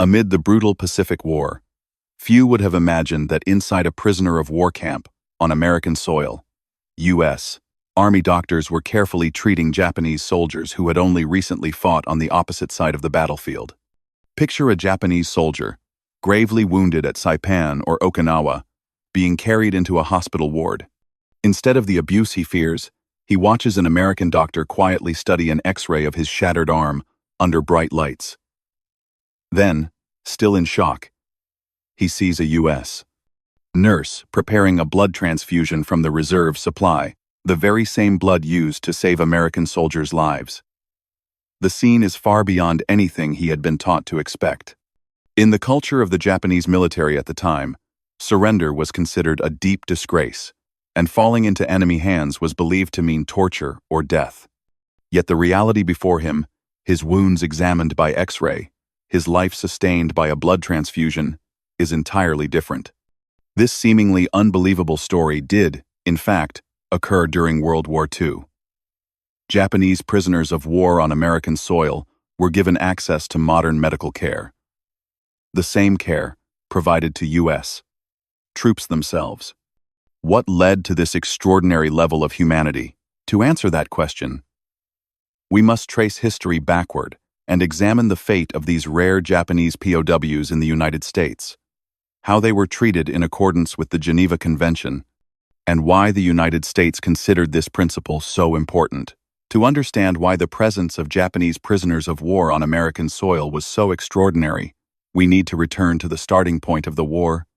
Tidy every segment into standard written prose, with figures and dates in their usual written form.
Amid the brutal Pacific War, few would have imagined that inside a prisoner of war camp on American soil, U.S. Army doctors were carefully treating Japanese soldiers who had only recently fought on the opposite side of the battlefield. Picture a Japanese soldier, gravely wounded at Saipan or Okinawa, being carried into a hospital ward. Instead of the abuse he fears, he watches an American doctor quietly study an X-ray of his shattered arm under bright lights. Then, still in shock, he sees a U.S. nurse preparing a blood transfusion from the reserve supply, the very same blood used to save American soldiers' lives. The scene is far beyond anything he had been taught to expect. In the culture of the Japanese military at the time, surrender was considered a deep disgrace, and falling into enemy hands was believed to mean torture or death. Yet the reality before him, his wounds examined by X-ray, his life sustained by a blood transfusion, is entirely different. This seemingly unbelievable story did, in fact, occur during World War II. Japanese prisoners of war on American soil were given access to modern medical care. The same care provided to U.S. troops themselves. What led to this extraordinary level of humanity? To answer that question, we must trace history backward and examine the fate of these rare Japanese POWs in the United States, how they were treated in accordance with the Geneva Convention, and why the United States considered this principle so important. To understand why the presence of Japanese prisoners of war on American soil was so extraordinary, we need to return to the starting point of the war,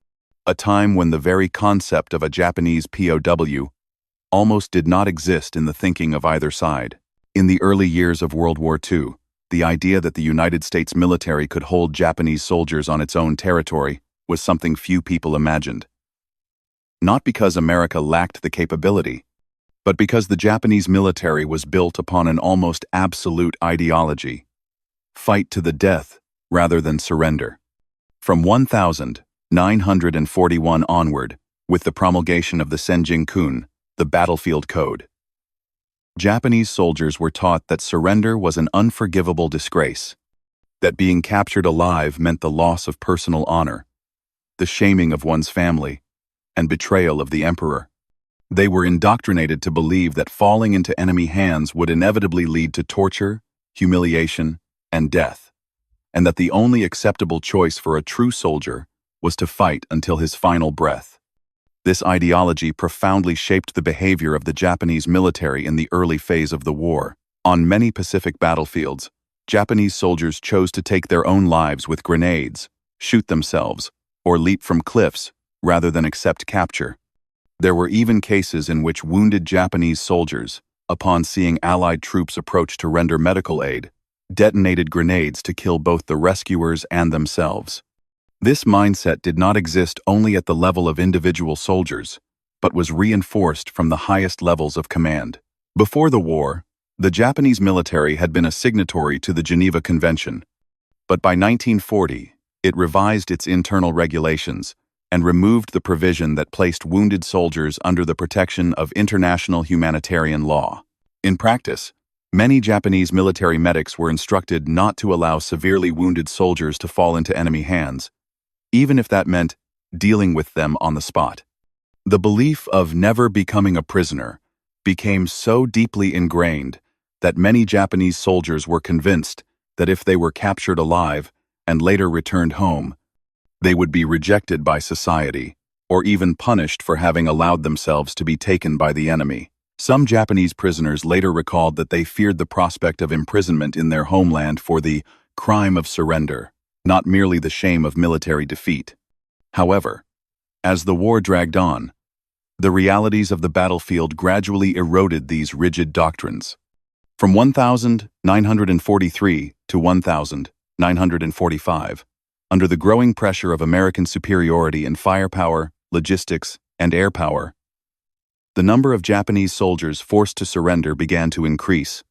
a time when the very concept of a Japanese POW almost did not exist in the thinking of either side. In the early years of World War II, the idea that the United States military could hold Japanese soldiers on its own territory was something few people imagined. Not because America lacked the capability, but because the Japanese military was built upon an almost absolute ideology: fight to the death rather than surrender. From 1941 onward, with the promulgation of the Senjin-kun, the battlefield code, Japanese soldiers were taught that surrender was an unforgivable disgrace, that being captured alive meant the loss of personal honor, the shaming of one's family, and betrayal of the emperor. They were indoctrinated to believe that falling into enemy hands would inevitably lead to torture, humiliation, and death, and that the only acceptable choice for a true soldier was to fight until his final breath. This ideology profoundly shaped the behavior of the Japanese military in the early phase of the war. On many Pacific battlefields, Japanese soldiers chose to take their own lives with grenades, shoot themselves, or leap from cliffs rather than accept capture. There were even cases in which wounded Japanese soldiers, upon seeing Allied troops approach to render medical aid, detonated grenades to kill both the rescuers and themselves. This mindset did not exist only at the level of individual soldiers, but was reinforced from the highest levels of command. Before the war, the Japanese military had been a signatory to the Geneva Convention, but by 1940, it revised its internal regulations and removed the provision that placed wounded soldiers under the protection of international humanitarian law. In practice, many Japanese military medics were instructed not to allow severely wounded soldiers to fall into enemy hands, even if that meant dealing with them on the spot. The belief of never becoming a prisoner became so deeply ingrained that many Japanese soldiers were convinced that if they were captured alive and later returned home, they would be rejected by society, or even punished for having allowed themselves to be taken by the enemy. Some Japanese prisoners later recalled that they feared the prospect of imprisonment in their homeland for the crime of surrender, not merely the shame of military defeat. However, as the war dragged on, the realities of the battlefield gradually eroded these rigid doctrines. From 1943 to 1945, under the growing pressure of American superiority in firepower, logistics, and air power, the number of Japanese soldiers forced to surrender began to increase,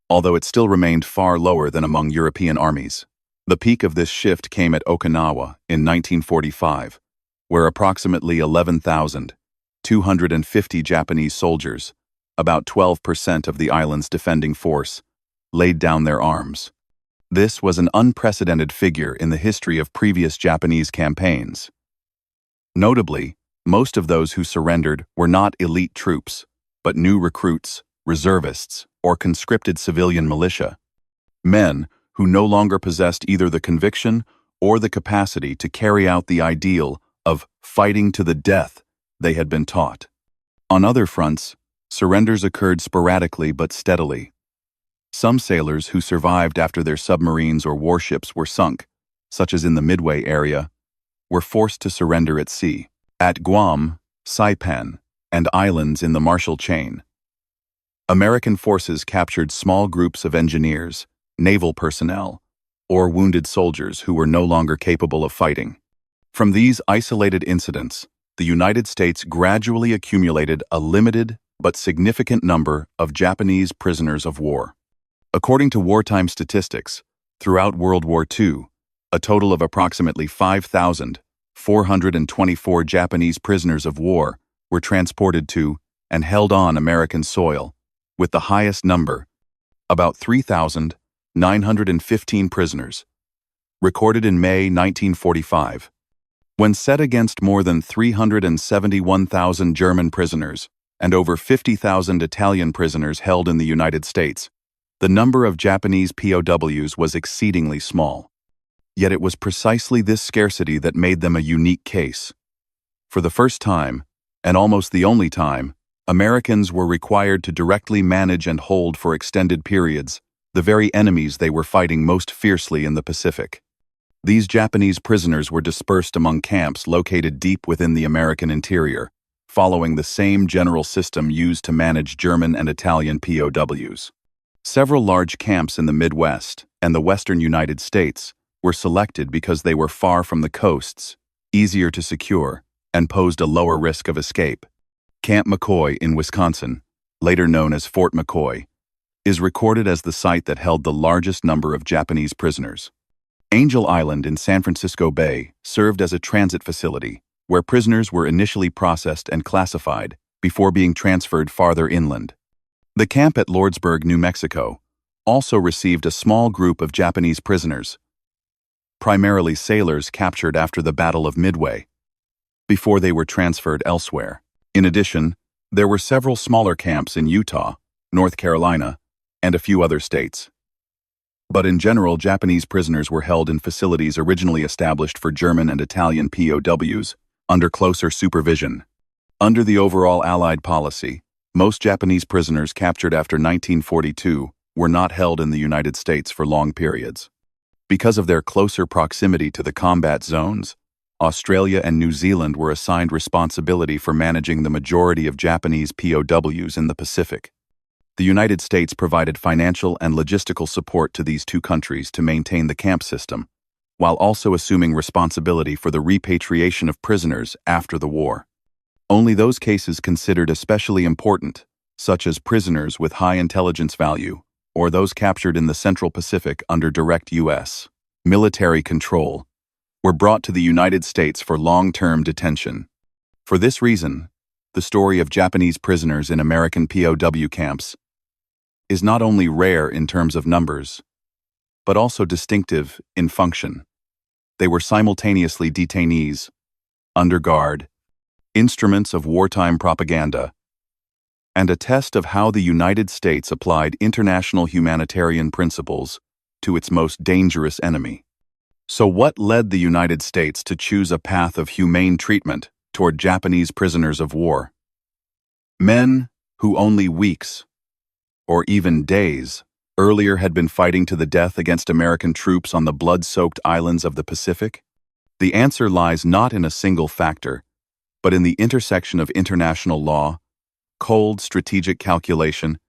although it still remained far lower than among European armies. The peak of this shift came at Okinawa in 1945, where approximately 11,250 Japanese soldiers, about 12% of the island's defending force, laid down their arms. This was an unprecedented figure in the history of previous Japanese campaigns. Notably, most of those who surrendered were not elite troops, but new recruits, reservists, or conscripted civilian militia. Men who no longer possessed either the conviction or the capacity to carry out the ideal of fighting to the death they had been taught. On other fronts, surrenders occurred sporadically but steadily. Some sailors who survived after their submarines or warships were sunk, such as in the Midway area, were forced to surrender at sea, at Guam, Saipan, and islands in the Marshall Chain. American forces captured small groups of engineers, naval personnel, or wounded soldiers who were no longer capable of fighting. From these isolated incidents, the United States gradually accumulated a limited but significant number of Japanese prisoners of war. According to wartime statistics, throughout World War II, a total of approximately 5,424 Japanese prisoners of war were transported to and held on American soil, with the highest number, about 3,915 prisoners, recorded in May 1945. When set against more than 371,000 German prisoners and over 50,000 Italian prisoners held in the United States, the number of Japanese POWs was exceedingly small. Yet it was precisely this scarcity that made them a unique case. For the first time, and almost the only time, Americans were required to directly manage and hold for extended periods the very enemies they were fighting most fiercely in the Pacific. These Japanese prisoners were dispersed among camps located deep within the American interior, following the same general system used to manage German and Italian POWs. Several large camps in the Midwest and the western United States were selected because they were far from the coasts, easier to secure, and posed a lower risk of escape. Camp McCoy in Wisconsin, later known as Fort McCoy, is recorded as the site that held the largest number of Japanese prisoners. Angel Island in San Francisco Bay served as a transit facility where prisoners were initially processed and classified before being transferred farther inland. The camp at Lordsburg, New Mexico, also received a small group of Japanese prisoners, primarily sailors captured after the Battle of Midway, before they were transferred elsewhere. In addition, there were several smaller camps in Utah, North Carolina, and a few other states. But in general, Japanese prisoners were held in facilities originally established for German and Italian POWs under closer supervision. Under the overall Allied policy, most Japanese prisoners captured after 1942 were not held in the United States for long periods. Because of their closer proximity to the combat zones, Australia and New Zealand were assigned responsibility for managing the majority of Japanese POWs in the Pacific. The United States provided financial and logistical support to these two countries to maintain the camp system, while also assuming responsibility for the repatriation of prisoners after the war. Only those cases considered especially important, such as prisoners with high intelligence value, or those captured in the Central Pacific under direct U.S. military control, were brought to the United States for long-term detention. For this reason, the story of Japanese prisoners in American POW camps is not only rare in terms of numbers, but also distinctive in function. They were simultaneously detainees, under guard, instruments of wartime propaganda, and a test of how the United States applied international humanitarian principles to its most dangerous enemy. So what led the United States to choose a path of humane treatment toward Japanese prisoners of war? Men who only weeks, or even days, earlier had been fighting to the death against American troops on the blood-soaked islands of the Pacific? The answer lies not in a single factor, but in the intersection of international law, cold strategic calculation,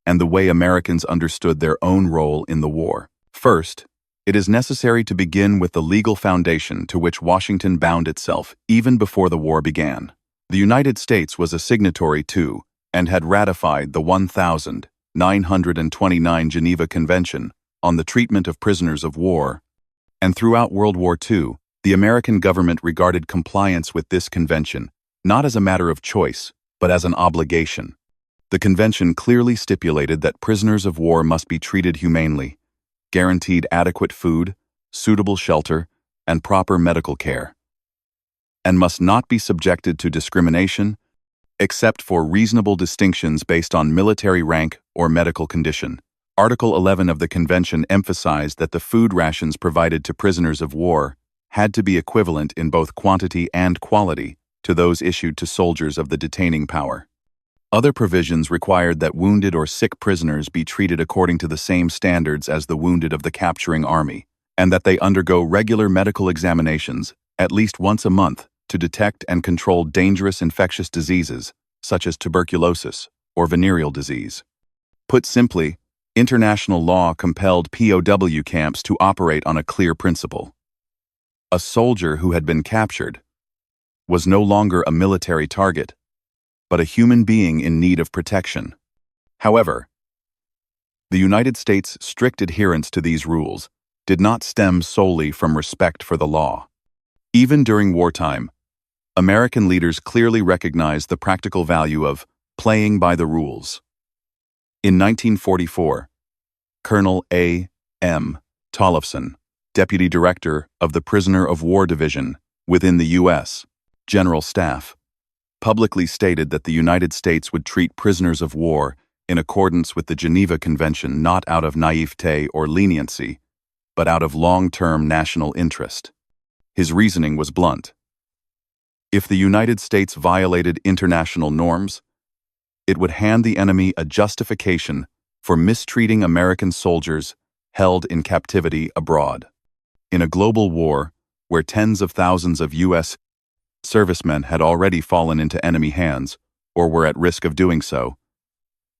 and the way Americans understood their own role in the war. First, it is necessary to begin with the legal foundation to which Washington bound itself even before the war began. The United States was a signatory to and had ratified the 1929 Geneva Convention on the Treatment of Prisoners of War, and throughout World War II, the American government regarded compliance with this convention not as a matter of choice, but as an obligation. The convention clearly stipulated that prisoners of war must be treated humanely, guaranteed adequate food, suitable shelter, and proper medical care, and must not be subjected to discrimination except for reasonable distinctions based on military rank or medical condition. Article 11 of the Convention emphasized that the food rations provided to prisoners of war had to be equivalent in both quantity and quality to those issued to soldiers of the detaining power. Other provisions required that wounded or sick prisoners be treated according to the same standards as the wounded of the capturing army, and that they undergo regular medical examinations at least once a month to detect and control dangerous infectious diseases such as tuberculosis or venereal disease. Put simply, international law compelled POW camps to operate on a clear principle. A soldier who had been captured was no longer a military target, but a human being in need of protection. However, the United States' strict adherence to these rules did not stem solely from respect for the law. Even during wartime, American leaders clearly recognized the practical value of playing by the rules. In 1944, Colonel A. M. Tollefson, Deputy Director of the Prisoner of War Division within the U.S. General Staff, publicly stated that the United States would treat prisoners of war in accordance with the Geneva Convention not out of naivete or leniency, but out of long-term national interest. His reasoning was blunt. If the United States violated international norms, it would hand the enemy a justification for mistreating American soldiers held in captivity abroad. In a global war where tens of thousands of U.S. servicemen had already fallen into enemy hands or were at risk of doing so,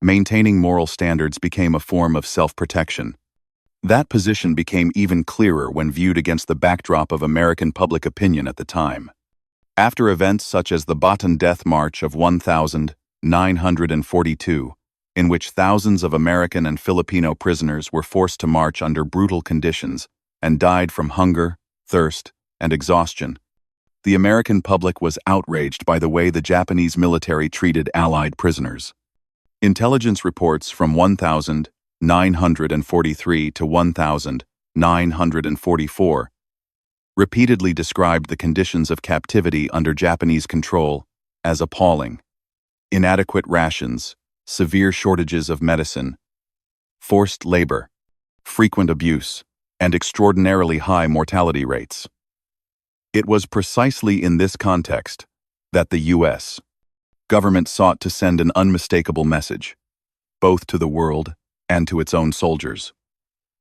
maintaining moral standards became a form of self-protection. That position became even clearer when viewed against the backdrop of American public opinion at the time. After events such as the Bataan Death March of 1942, in which thousands of American and Filipino prisoners were forced to march under brutal conditions and died from hunger, thirst, and exhaustion, the American public was outraged by the way the Japanese military treated Allied prisoners. Intelligence reports from 1943 to 1944 repeatedly described the conditions of captivity under Japanese control as appalling. Inadequate rations, severe shortages of medicine, forced labor, frequent abuse, and extraordinarily high mortality rates. It was precisely in this context that the U.S. government sought to send an unmistakable message, both to the world and to its own soldiers.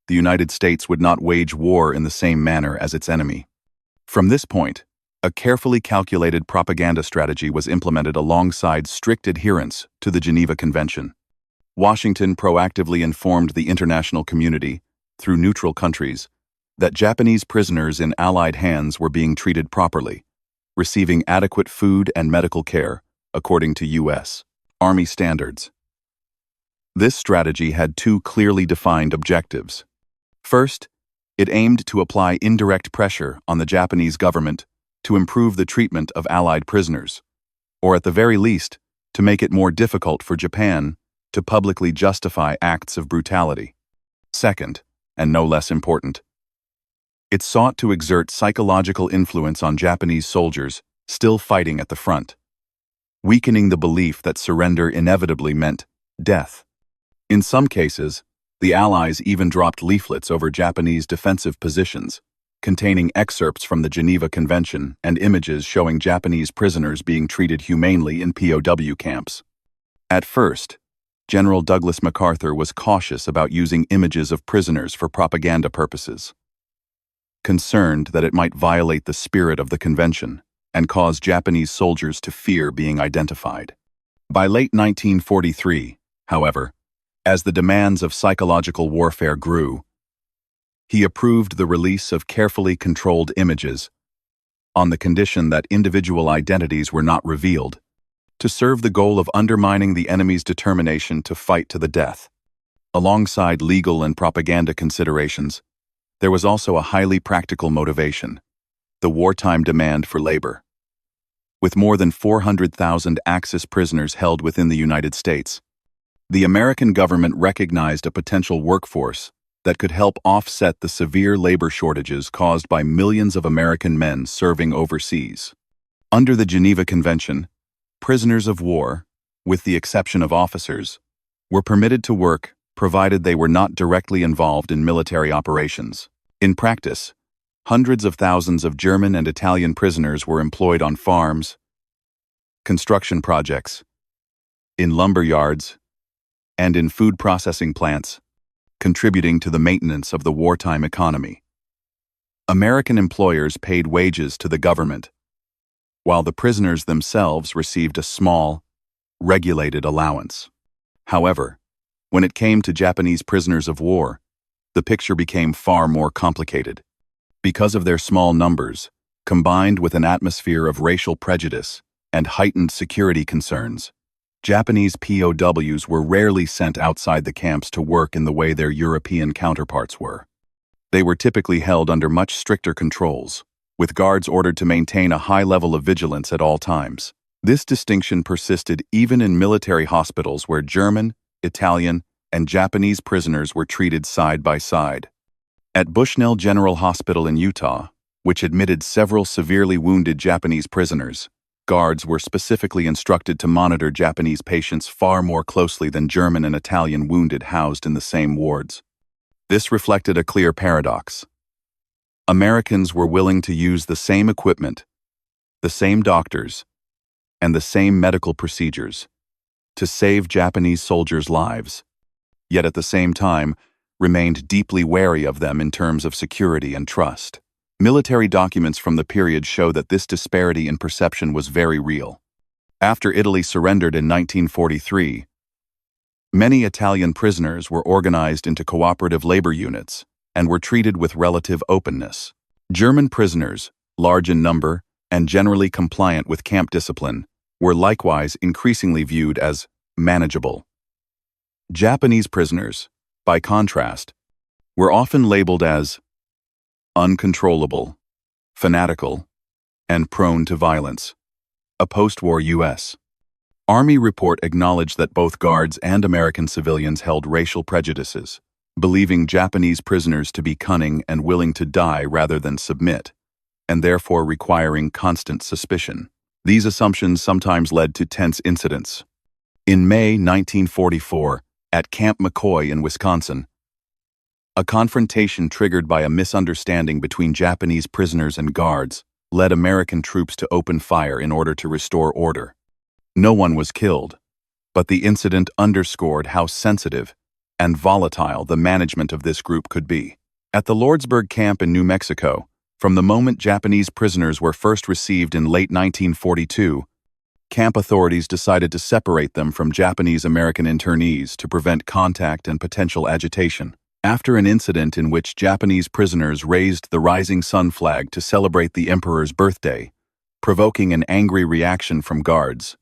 The United States would not wage war in the same manner as its enemy. From this point, a carefully calculated propaganda strategy was implemented alongside strict adherence to the Geneva Convention. Washington proactively informed the international community, through neutral countries, that Japanese prisoners in Allied hands were being treated properly, receiving adequate food and medical care according to U.S. Army standards. This strategy had two clearly defined objectives. First, it aimed to apply indirect pressure on the Japanese government to improve the treatment of Allied prisoners, or at the very least, to make it more difficult for Japan to publicly justify acts of brutality. Second, and no less important, it sought to exert psychological influence on Japanese soldiers still fighting at the front, weakening the belief that surrender inevitably meant death. In some cases, the Allies even dropped leaflets over Japanese defensive positions, containing excerpts from the Geneva Convention and images showing Japanese prisoners being treated humanely in POW camps. At first, General Douglas MacArthur was cautious about using images of prisoners for propaganda purposes, concerned that it might violate the spirit of the convention and cause Japanese soldiers to fear being identified. By late 1943, however, as the demands of psychological warfare grew, he approved the release of carefully controlled images on the condition that individual identities were not revealed, to serve the goal of undermining the enemy's determination to fight to the death. Alongside legal and propaganda considerations, there was also a highly practical motivation: the wartime demand for labor. With more than 400,000 Axis prisoners held within the United States, the American government recognized a potential workforce that could help offset the severe labor shortages caused by millions of American men serving overseas. Under the Geneva Convention, prisoners of war, with the exception of officers, were permitted to work provided they were not directly involved in military operations. In practice, hundreds of thousands of German and Italian prisoners were employed on farms, construction projects, in lumber yards, and in food processing plants, contributing to the maintenance of the wartime economy. American employers paid wages to the government, while the prisoners themselves received a small, regulated allowance. However, when it came to Japanese prisoners of war, the picture became far more complicated. Because of their small numbers, combined with an atmosphere of racial prejudice and heightened security concerns, Japanese POWs were rarely sent outside the camps to work in the way their European counterparts were. They were typically held under much stricter controls, with guards ordered to maintain a high level of vigilance at all times. This distinction persisted even in military hospitals where German, Italian, and Japanese prisoners were treated side by side. At Bushnell General Hospital in Utah, which admitted several severely wounded Japanese prisoners, guards were specifically instructed to monitor Japanese patients far more closely than German and Italian wounded housed in the same wards. This reflected a clear paradox. Americans were willing to use the same equipment, the same doctors, and the same medical procedures to save Japanese soldiers' lives, yet at the same time remained deeply wary of them in terms of security and trust. Military documents from the period show that this disparity in perception was very real. After Italy surrendered in 1943, many Italian prisoners were organized into cooperative labor units and were treated with relative openness. German prisoners, large in number and generally compliant with camp discipline, were likewise increasingly viewed as manageable. Japanese prisoners, by contrast, were often labeled as uncontrollable, fanatical, and prone to violence. A post-war U.S. Army report acknowledged that both guards and American civilians held racial prejudices, believing Japanese prisoners to be cunning and willing to die rather than submit, and therefore requiring constant suspicion. These assumptions sometimes led to tense incidents. In May 1944, at Camp McCoy in Wisconsin, a confrontation triggered by a misunderstanding between Japanese prisoners and guards led American troops to open fire in order to restore order. No one was killed, but the incident underscored how sensitive and volatile the management of this group could be. At the Lordsburg camp in New Mexico, from the moment Japanese prisoners were first received in late 1942, camp authorities decided to separate them from Japanese-American internees to prevent contact and potential agitation. After an incident in which Japanese prisoners raised the Rising Sun flag to celebrate the emperor's birthday, provoking an angry reaction from guards,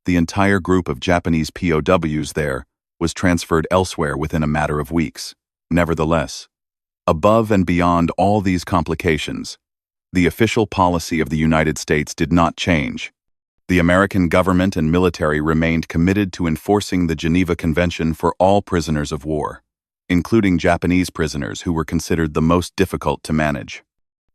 the entire group of Japanese POWs there was transferred elsewhere within a matter of weeks. Nevertheless, above and beyond all these complications, the official policy of the United States did not change. The American government and military remained committed to enforcing the Geneva Convention for all prisoners of war, including Japanese prisoners who were considered the most difficult to manage.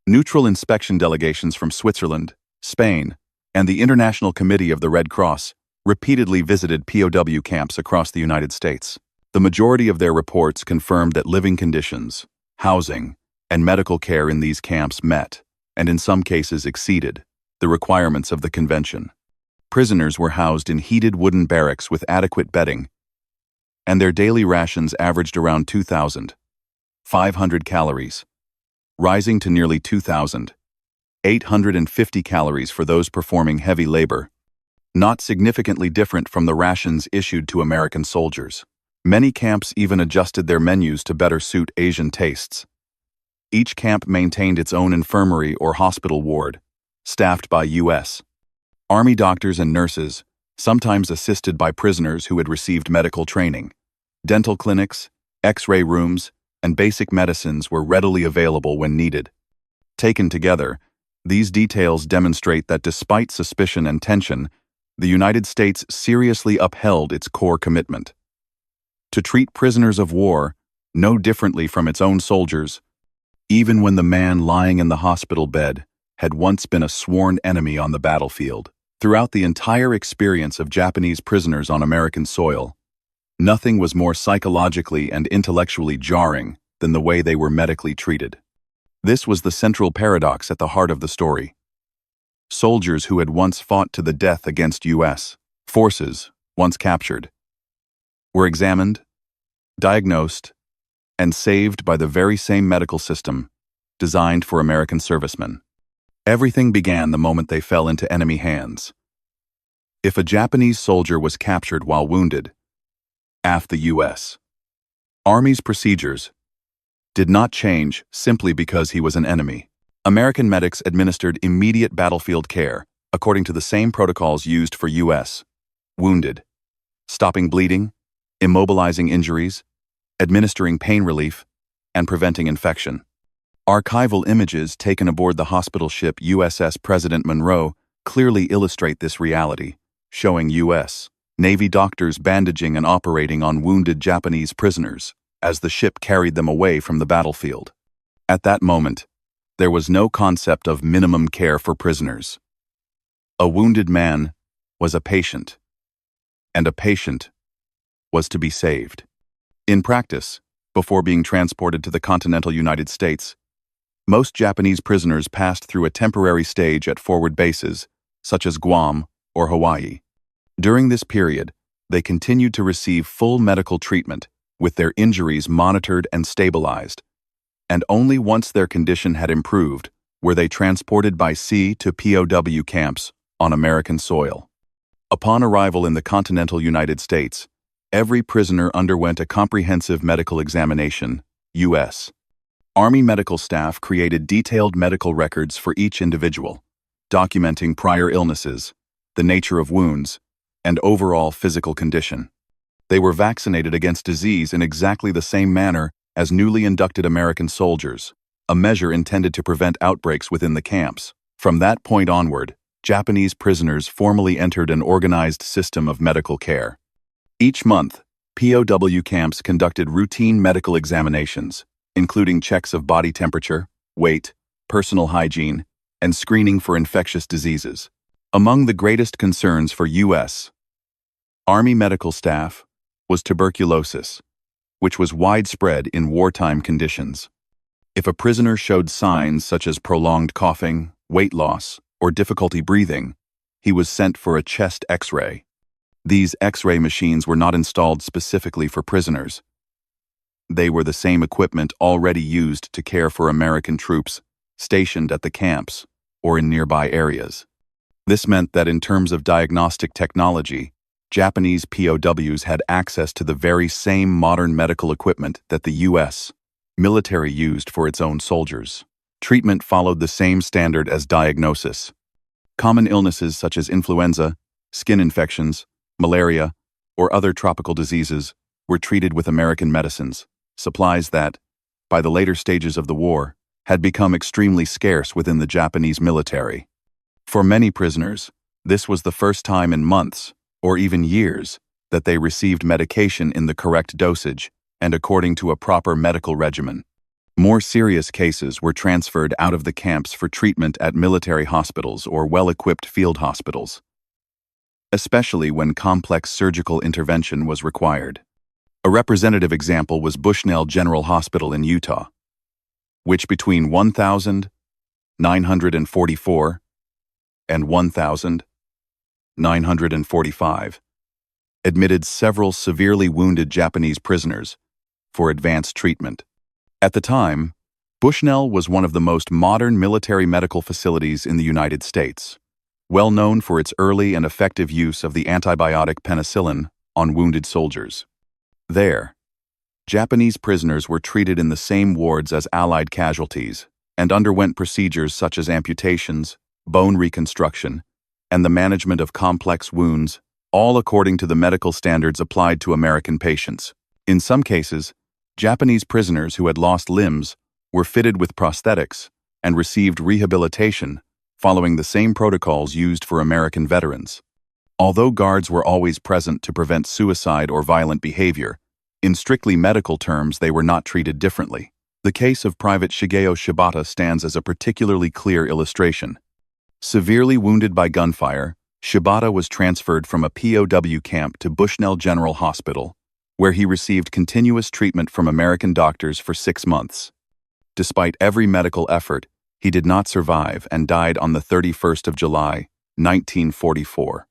Neutral inspection delegations from Switzerland, Spain, and the International Committee of the Red Cross repeatedly visited POW camps across the United States. The majority of their reports confirmed that living conditions, housing, and medical care in these camps met, and in some cases exceeded, the requirements of the convention. Prisoners were housed in heated wooden barracks with adequate bedding, and their daily rations averaged around 2,500 calories, rising to nearly 2,850 calories for those performing heavy labor, not significantly different from the rations issued to American soldiers. Many camps even adjusted their menus to better suit Asian tastes. Each camp maintained its own infirmary or hospital ward, staffed by U.S. Army doctors and nurses, sometimes assisted by prisoners who had received medical training. Dental clinics, X-ray rooms, and basic medicines were readily available when needed. Taken together, these details demonstrate that despite suspicion and tension, the United States seriously upheld its core commitment: to treat prisoners of war no differently from its own soldiers, even when the man lying in the hospital bed had once been a sworn enemy on the battlefield. Throughout the entire experience of Japanese prisoners on American soil, nothing was more psychologically and intellectually jarring than the way they were medically treated. This was the central paradox at the heart of the story. Soldiers who had once fought to the death against U.S. forces, once captured, were examined, diagnosed, and saved by the very same medical system designed for American servicemen. Everything began the moment they fell into enemy hands. If a Japanese soldier was captured while wounded, AF the U.S. Army's procedures did not change simply because he was an enemy. American medics administered immediate battlefield care according to the same protocols used for U.S. wounded, stopping bleeding, immobilizing injuries, administering pain relief, and preventing infection. Archival images taken aboard the hospital ship USS President Monroe clearly illustrate this reality, showing U.S. Navy doctors bandaging and operating on wounded Japanese prisoners as the ship carried them away from the battlefield. At that moment, there was no concept of minimum care for prisoners. A wounded man was a patient, and a patient was to be saved. In practice, before being transported to the continental United States, most Japanese prisoners passed through a temporary stage at forward bases, such as Guam or Hawaii. During this period, they continued to receive full medical treatment, with their injuries monitored and stabilized, and only once their condition had improved were they transported by sea to POW camps on American soil. Upon arrival in the continental United States, every prisoner underwent a comprehensive medical examination, U.S. Army medical staff created detailed medical records for each individual, documenting prior illnesses, the nature of wounds, and overall physical condition. They were vaccinated against disease in exactly the same manner as newly inducted American soldiers, a measure intended to prevent outbreaks within the camps. From that point onward, Japanese prisoners formally entered an organized system of medical care. Each month, POW camps conducted routine medical examinations, including checks of body temperature, weight, personal hygiene, and screening for infectious diseases. Among the greatest concerns for U.S. Army medical staff was tuberculosis, which was widespread in wartime conditions. If a prisoner showed signs such as prolonged coughing, weight loss, or difficulty breathing, he was sent for a chest X-ray. These X-ray machines were not installed specifically for prisoners. They were the same equipment already used to care for American troops stationed at the camps or in nearby areas. This meant that in terms of diagnostic technology, Japanese POWs had access to the very same modern medical equipment that the U.S. military used for its own soldiers. Treatment followed the same standard as diagnosis. Common illnesses such as influenza, skin infections, malaria, or other tropical diseases were treated with American medicines, supplies that, by the later stages of the war, had become extremely scarce within the Japanese military. For many prisoners, this was the first time in months, or even years, that they received medication in the correct dosage and according to a proper medical regimen. More serious cases were transferred out of the camps for treatment at military hospitals or well-equipped field hospitals, especially when complex surgical intervention was required. A representative example was Bushnell General Hospital in Utah, which between 1,944 and 1,945 admitted several severely wounded Japanese prisoners for advanced treatment. At the time, Bushnell was one of the most modern military medical facilities in the United States, well known for its early and effective use of the antibiotic penicillin on wounded soldiers. There, Japanese prisoners were treated in the same wards as Allied casualties and underwent procedures such as amputations, bone reconstruction, and the management of complex wounds, all according to the medical standards applied to American patients. In some cases, Japanese prisoners who had lost limbs were fitted with prosthetics and received rehabilitation following the same protocols used for American veterans. Although guards were always present to prevent suicide or violent behavior, In strictly medical terms, they were not treated differently. The case of Private Shigeo Shibata stands as a particularly clear illustration. Severely wounded by gunfire, Shibata was transferred from a POW camp to Bushnell General Hospital, where he received continuous treatment from American doctors for 6 months. Despite every medical effort, he did not survive and died on the 31st of July, 1944.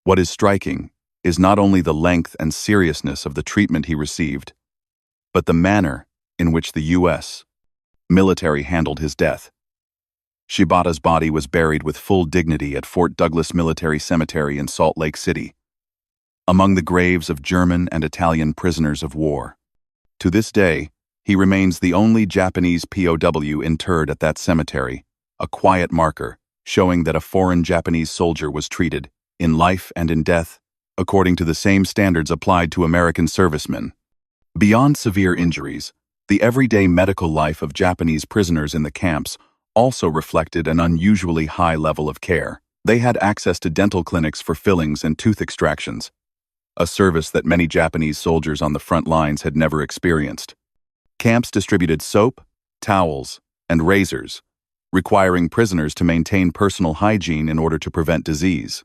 What is striking is not only the length and seriousness of the treatment he received, but the manner in which the U.S. military handled his death. Shibata's body was buried with full dignity at Fort Douglas Military Cemetery in Salt Lake City, among the graves of German and Italian prisoners of war. To this day, he remains the only Japanese POW interred at that cemetery, a quiet marker showing that a foreign Japanese soldier was treated, in life and in death, according to the same standards applied to American servicemen. Beyond severe injuries, the everyday medical life of Japanese prisoners in the camps also reflected an unusually high level of care. They had access to dental clinics for fillings and tooth extractions, a service that many Japanese soldiers on the front lines had never experienced. Camps distributed soap, towels, and razors, requiring prisoners to maintain personal hygiene in order to prevent disease.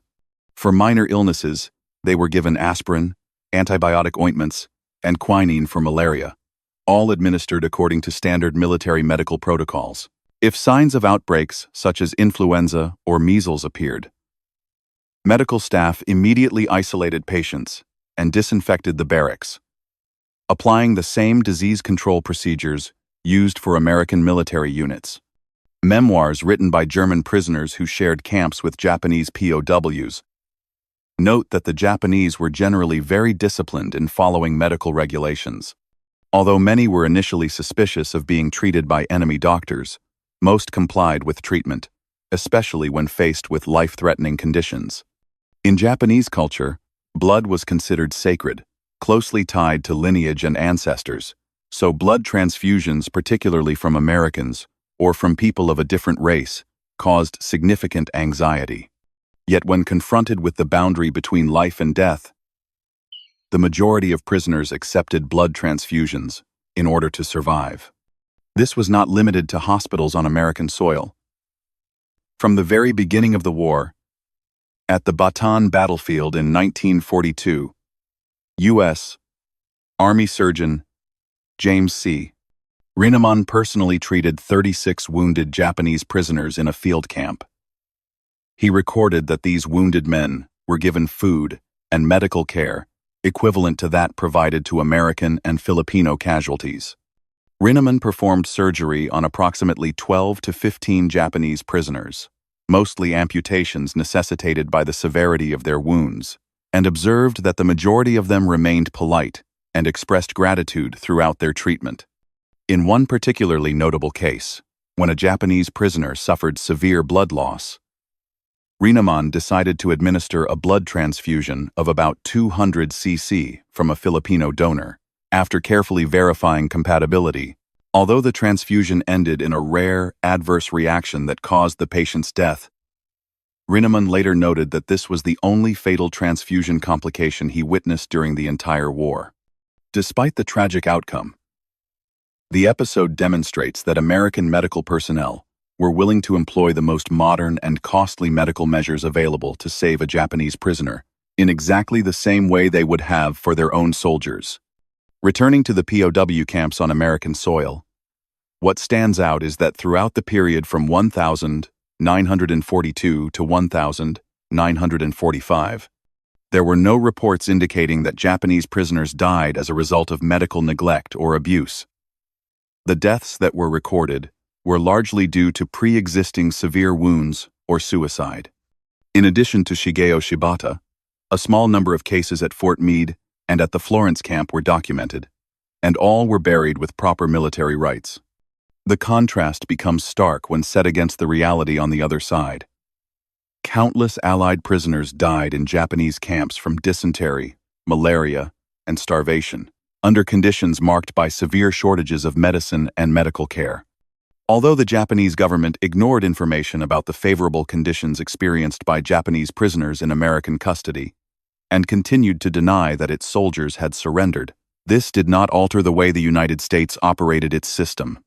For minor illnesses, they were given aspirin, antibiotic ointments, and quinine for malaria, all administered according to standard military medical protocols. If signs of outbreaks, such as influenza or measles, appeared, medical staff immediately isolated patients and disinfected the barracks, applying the same disease control procedures used for American military units. Memoirs written by German prisoners who shared camps with Japanese POWs note that the Japanese were generally very disciplined in following medical regulations. Although many were initially suspicious of being treated by enemy doctors, most complied with treatment, especially when faced with life-threatening conditions. In Japanese culture, blood was considered sacred, closely tied to lineage and ancestors, so blood transfusions, particularly from Americans or from people of a different race, caused significant anxiety. Yet when confronted with the boundary between life and death, the majority of prisoners accepted blood transfusions in order to survive. This was not limited to hospitals on American soil. From the very beginning of the war, at the Bataan battlefield in 1942, U.S. Army Surgeon James C. Rinnemann personally treated 36 wounded Japanese prisoners in a field camp. He recorded that these wounded men were given food and medical care equivalent to that provided to American and Filipino casualties. Rinnemann performed surgery on approximately 12 to 15 Japanese prisoners, mostly amputations necessitated by the severity of their wounds, and observed that the majority of them remained polite and expressed gratitude throughout their treatment. In one particularly notable case, when a Japanese prisoner suffered severe blood loss, Rinnemann decided to administer a blood transfusion of about 200 cc from a Filipino donor. After carefully verifying compatibility, although the transfusion ended in a rare, adverse reaction that caused the patient's death, Rinnemann later noted that this was the only fatal transfusion complication he witnessed during the entire war. Despite the tragic outcome, the episode demonstrates that American medical personnel were willing to employ the most modern and costly medical measures available to save a Japanese prisoner, in exactly the same way they would have for their own soldiers. Returning to the POW camps on American soil, what stands out is that throughout the period from 1942 to 1945, there were no reports indicating that Japanese prisoners died as a result of medical neglect or abuse. The deaths that were recorded were largely due to pre-existing severe wounds or suicide. In addition to Shigeo Shibata, a small number of cases at Fort Meade and at the Florence camp were documented, and all were buried with proper military rites. The contrast becomes stark when set against the reality on the other side. Countless Allied prisoners died in Japanese camps from dysentery, malaria, and starvation, under conditions marked by severe shortages of medicine and medical care. Although the Japanese government ignored information about the favorable conditions experienced by Japanese prisoners in American custody, and continued to deny that its soldiers had surrendered, This did not alter the way the United States operated its system.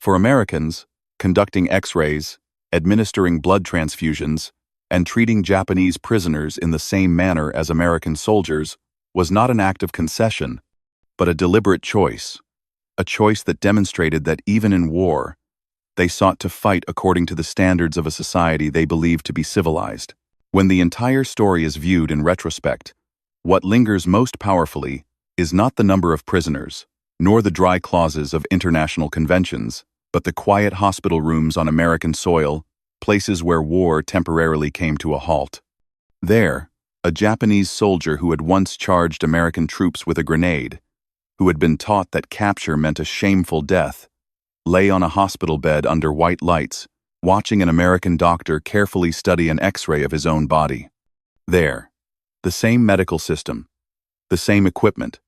For Americans, conducting X-rays, administering blood transfusions, and treating Japanese prisoners in the same manner as American soldiers was not an act of concession, but a deliberate choice, a choice that demonstrated that even in war, they sought to fight according to the standards of a society they believed to be civilized. When the entire story is viewed in retrospect, what lingers most powerfully is not the number of prisoners, nor the dry clauses of international conventions, but the quiet hospital rooms on American soil, places where war temporarily came to a halt. There, a Japanese soldier who had once charged American troops with a grenade, who had been taught that capture meant a shameful death, lay on a hospital bed under white lights, watching an American doctor carefully study an X-ray of his own body. There, the same medical system, the same equipment,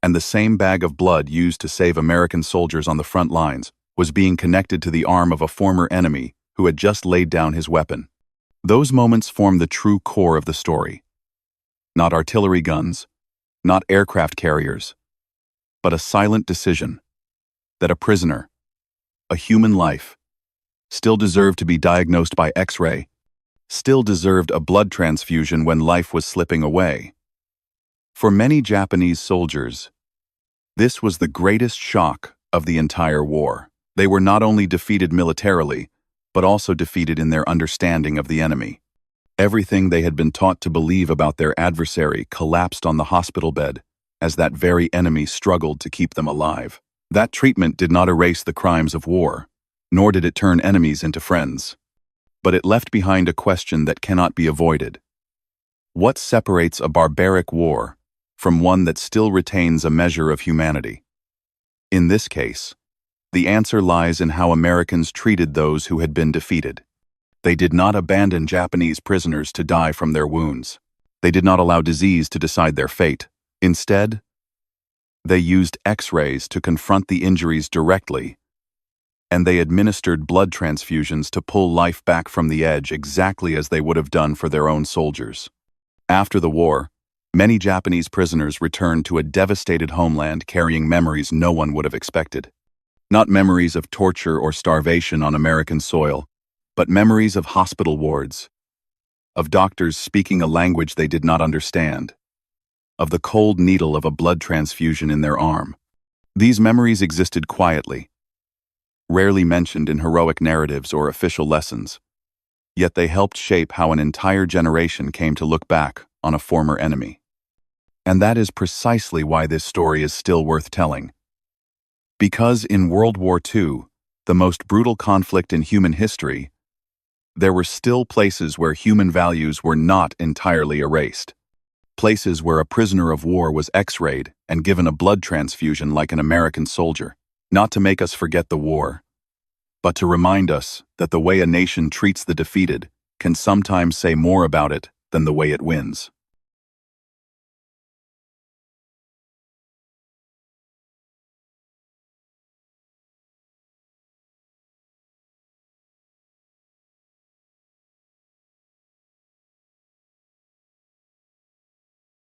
and the same bag of blood used to save American soldiers on the front lines was being connected to the arm of a former enemy who had just laid down his weapon. Those moments form the true core of the story. Not artillery guns, not aircraft carriers, but a silent decision that a prisoner, a human life, still deserved to be diagnosed by X-ray, still deserved a blood transfusion when life was slipping away. For many Japanese soldiers, this was the greatest shock of the entire war. They were not only defeated militarily, but also defeated in their understanding of the enemy. Everything they had been taught to believe about their adversary collapsed on the hospital bed as that very enemy struggled to keep them alive. That treatment did not erase the crimes of war, nor did it turn enemies into friends. But it left behind a question that cannot be avoided. What separates a barbaric war from one that still retains a measure of humanity? In this case, the answer lies in how Americans treated those who had been defeated. They did not abandon Japanese prisoners to die from their wounds. They did not allow disease to decide their fate. Instead, they used X-rays to confront the injuries directly, and they administered blood transfusions to pull life back from the edge exactly as they would have done for their own soldiers. After the war, many Japanese prisoners returned to a devastated homeland carrying memories no one would have expected. Not memories of torture or starvation on American soil, but memories of hospital wards, of doctors speaking a language they did not understand, of the cold needle of a blood transfusion in their arm. These memories existed quietly, rarely mentioned in heroic narratives or official lessons, yet they helped shape how an entire generation came to look back on a former enemy. And that is precisely why this story is still worth telling. Because in World War II, the most brutal conflict in human history, there were still places where human values were not entirely erased. Places where a prisoner of war was X-rayed and given a blood transfusion like an American soldier, not to make us forget the war, but to remind us that the way a nation treats the defeated can sometimes say more about it than the way it wins.